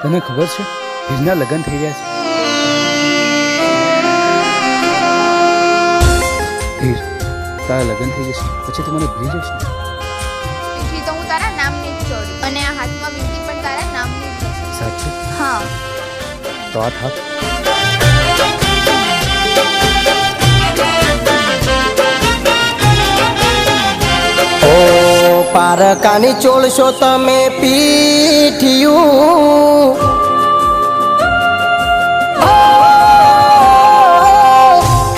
તને ખબર છે હિરના લગ્ન થઈ રહ્યા છે? હીર, તારા લગ્ન થઈ જશે પછી તું મને ભૂલી જશે? તેથી તો હું તારા નામની જ ચોરી અને આ હાથમાં વીંટી પણ તારા નામની જ હશે. સાચું? હા. તો આ થાક. ઓ પારકાની ચોળશો તમે પીઠિયું,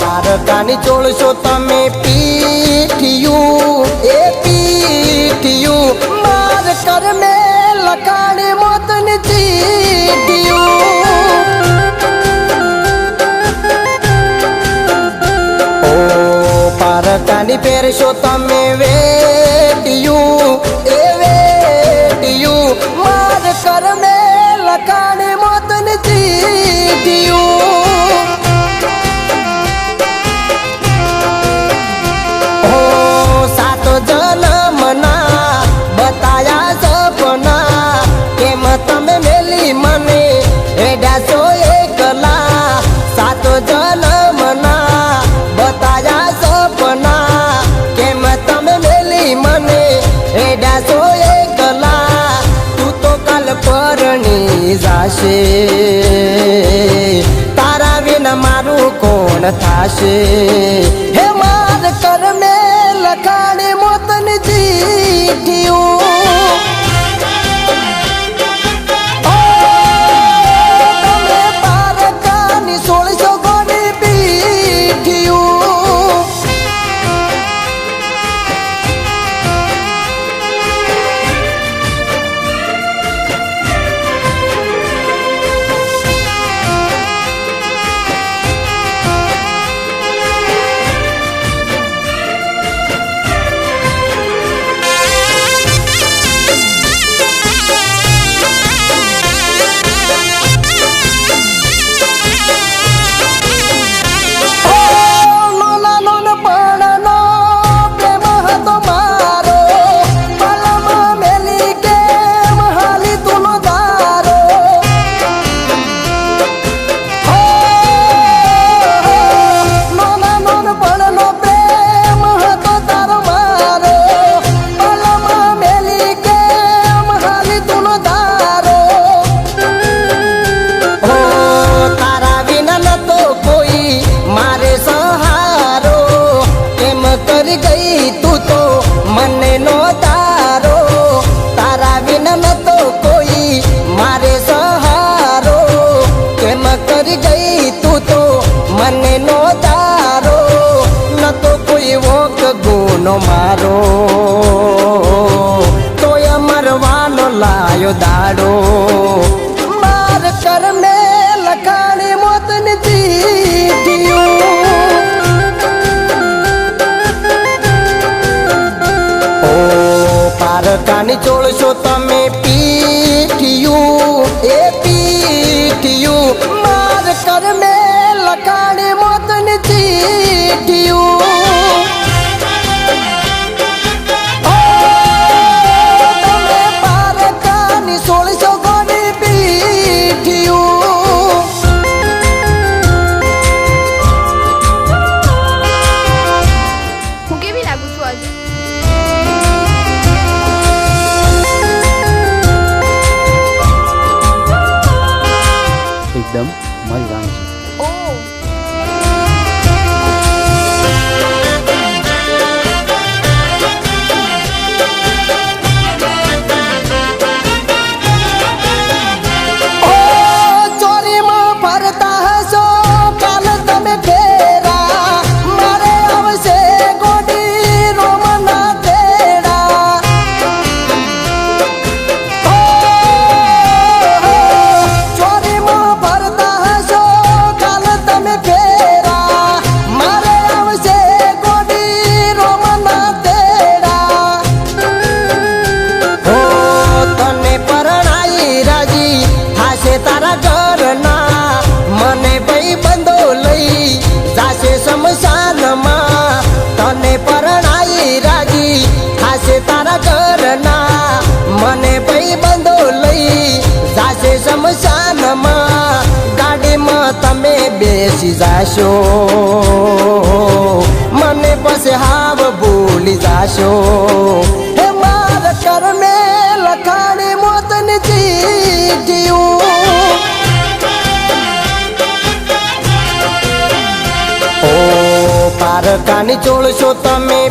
પારકાની ચોળશો તમે પીઠિયું, એ પીઠિયું માર કર મે લખાણી મોતની ચીઠિયું. ઓ પારકાની પહેરશો તમે વેટિયું, એ વેટિયું માર કર મે લખાણી મોતની ચીઠિયું. ઓ સાત જન્મના બતાયા સપના, કેમ તમે મેલી મને હેડ્યા છો એકલા. સાત જન્મના બતાયા સપના, કેમ તમે મેલી મને હેડ્યા છો એકલા. તું તો કાલ પરણી જાશે, તારા વિના મારું કોણ થાશે. હે માર કર મે લખાણી મોતની ચીઠિયું. ઓ તમે પારકાની સોળસો ગોની પીઠિયું. નો મારો તોય મરવાનો લાયો દાડો. માર કર મે લખાણી મોતની ચીઠિયું. ઓ પારકાની ચોળશો તમે પીઠિયું, એ પીઠિયું માર કર મે લખાણી મોતની ચીઠિયું. હું કેવી લાગુ છું આજે? એકદમ મારી રાણી છે. ઓહ, ચોરીમાં ફરતા હશો કાલ તમે ફેરા, મારે આવશે ગોડી રોમના તેડા. ચોરીમાં ફરતા હશો કાલ તમે ફેરા, મારે આવશે ગોડી રોમના તેડા. ઓ તને પરણાઈ રાજી થાશે તારા ઘરના, મને ભાઈ બંધો લઈ જાશે શમશાનમાં. તને પરણાઈ રાજી થાશે તારા ઘરના, મને ભાઈ બંધો લઈ જાશે શમશાનમાં. બેસી જાશો મને પછી હાવ ભૂલી જાશો હે માર કર્મે લખાણી મોતની ચીઠીયું ઓ પારકાની ચોળશો તમે